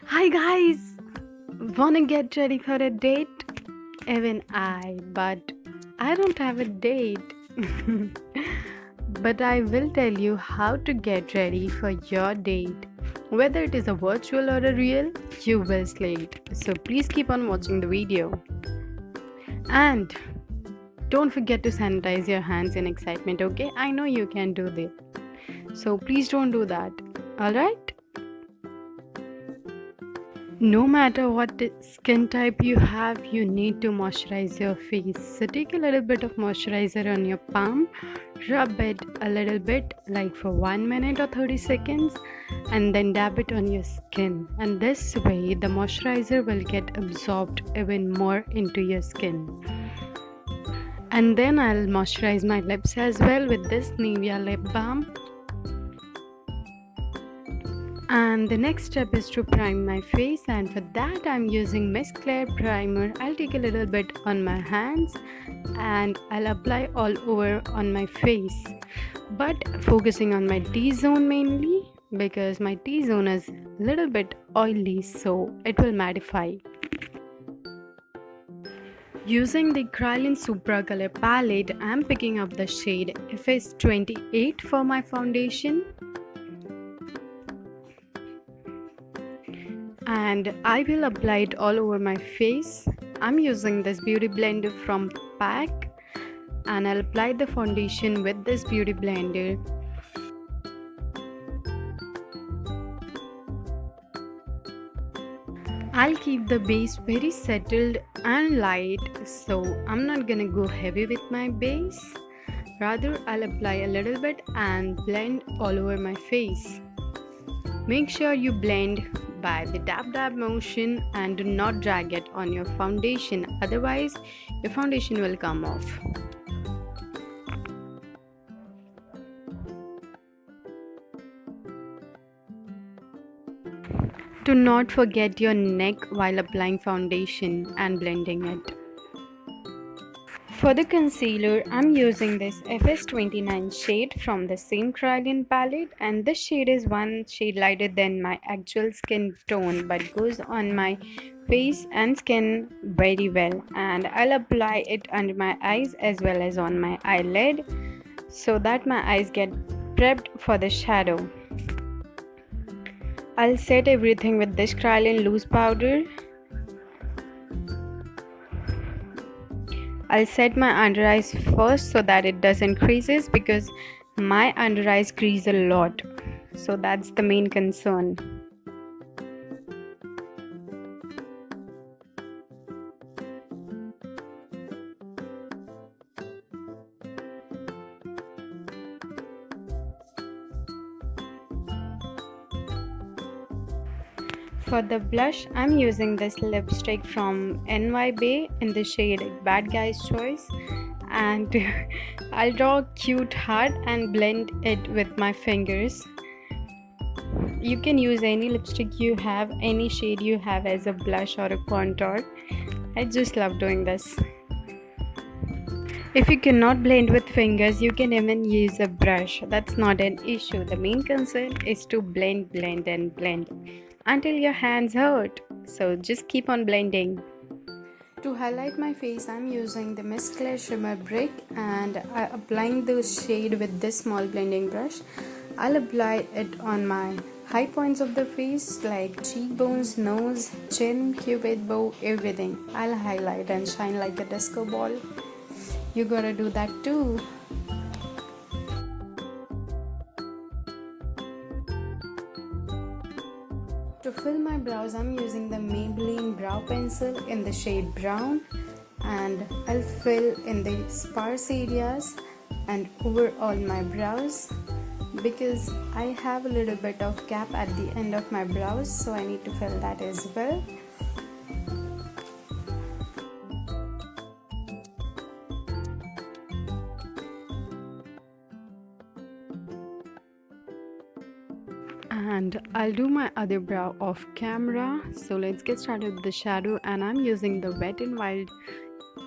Hi guys! Wanna get ready for a date? Even I, but I don't have a date. But I will tell you how to get ready for your date. Whether it is a virtual or a real, you will slay it. So please keep on watching the video. And don't forget to sanitize your hands in excitement, okay? I know you can do that. So please don't do that. Alright? No matter what skin type you have, you need to moisturize your face. So take a little bit of moisturizer on your palm, rub it a little bit like for 1 minute or 30 seconds, and then dab it on your skin. And this way the moisturizer will get absorbed even more into your skin. And then I'll moisturize my lips as well with this Nivea lip balm. And the next step is to prime my face, and for that I'm using Miss Claire primer. I'll take a little bit on my hands and I'll apply all over on my face, but focusing on my T-zone mainly because my T-zone is a little bit oily, so it will mattify. Using the Kryolan Supra color palette, I'm picking up the shade FS28 for my foundation. And I will apply it all over my face. I'm using this beauty blender from PAC, and I'll apply the foundation with this beauty blender. I'll keep the base very settled and light, so I'm not gonna go heavy with my base. Rather, I'll apply a little bit and blend all over my face. Make sure you blend by the dab motion and do not drag it on your foundation, otherwise your foundation will come off. Do not forget your neck while applying foundation and blending it. For the concealer, I'm using this FS29 shade from the same Kryolan palette, and this shade is one shade lighter than my actual skin tone but goes on my face and skin very well. And I'll apply it under my eyes as well as on my eyelid so that my eyes get prepped for the shadow. I'll set everything with this Kryolan loose powder. I'll set my under eyes first so that it doesn't creases, because my under eyes crease a lot, so that's the main concern. For the blush, I'm using this lipstick from NY Bay in the shade Bad Guy's Choice, and I'll draw a cute heart and blend it with my fingers. You can use any lipstick you have, any shade you have as a blush or a contour. I just love doing this. If you cannot blend with fingers, you can even use a brush. That's not an issue. The main concern is to blend until your hands hurt. So just keep on blending. To highlight my face, I'm using the Miss Claire Shimmer Brick, and I'm applying the shade with this small blending brush. I'll apply it on my high points of the face like cheekbones, nose, chin, cupid bow, everything. I'll highlight and shine like a disco ball. You gotta do that too. To fill my brows, I'm using the Maybelline brow pencil in the shade brown, and I'll fill in the sparse areas and over all my brows, because I have a little bit of gap at the end of my brows, so I need to fill that as well. And I'll do my other brow off camera. So let's get started with the shadow, and I'm using the Wet n Wild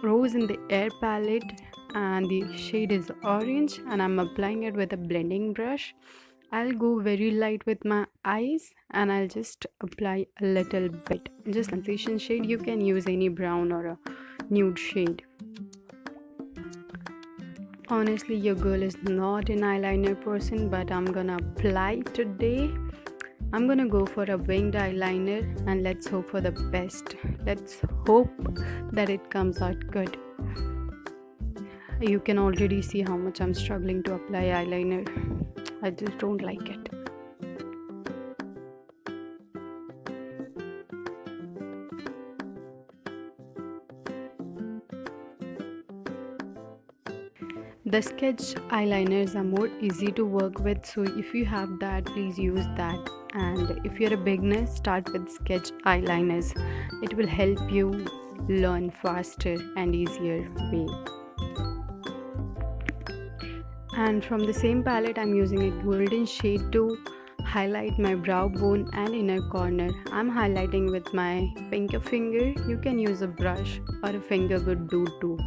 Rose in the Air palette, and the shade is orange, and I'm applying it with a blending brush. I'll go very light with my eyes and I'll just apply a little bit. Just transition shade. You can use any brown or a nude shade. Honestly, your girl is not an eyeliner person, but I'm gonna apply today. I'm gonna go for a winged eyeliner and let's hope for the best. Let's hope that it comes out good. You can already see how much I'm struggling to apply eyeliner. I just don't like it. The sketch eyeliners are more easy to work with, so if you have that, please use that. And if you're a beginner, start with sketch eyeliners. It will help you learn faster and easier way. And from the same palette, I'm using a golden shade to highlight my brow bone and inner corner. I'm highlighting with my pinky finger. You can use a brush or a finger would do too.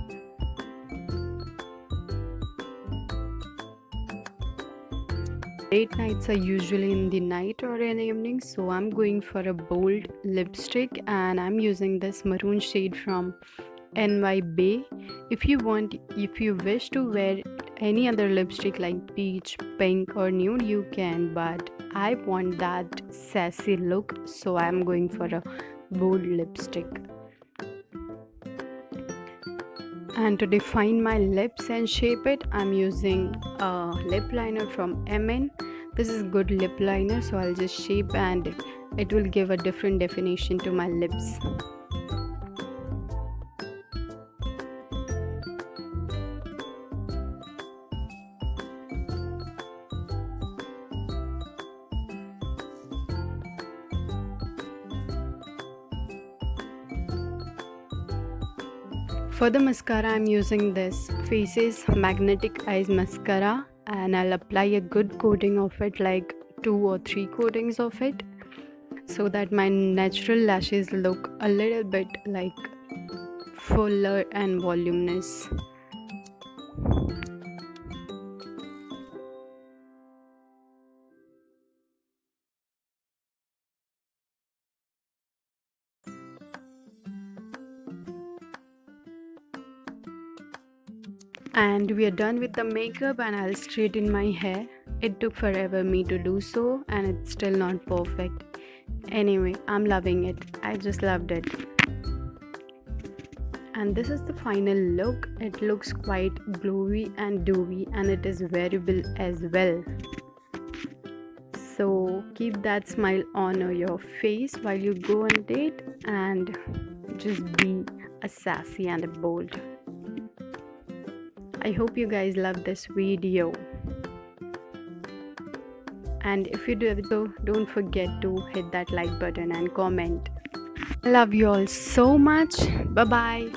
Late nights are usually in the night or in the evening, so I'm going for a bold lipstick and I'm using this maroon shade from NY Bay. If you wish to wear any other lipstick like peach, pink or nude, you can, but I want that sassy look, so I'm going for a bold lipstick. And to define my lips and shape it, I'm using a lip liner from MN. This is good lip liner, so I'll just shape and it will give a different definition to my lips. For the mascara, I'm using this Faces Magnetic Eyes Mascara and I'll apply a good coating of it, like 2 or 3 coatings of it, so that my natural lashes look a little bit like fuller and voluminous. And we are done with the makeup and I'll straighten my hair. It took forever me to do so and it's still not perfect. Anyway, I'm loving it. I just loved it. And this is the final look. It looks quite glowy and dewy and it is wearable as well. So keep that smile on your face while you go on a date and just be a sassy and a bold. I hope you guys love this video, and if you do so, don't forget to hit that like button and comment. I love you all so much. Bye bye.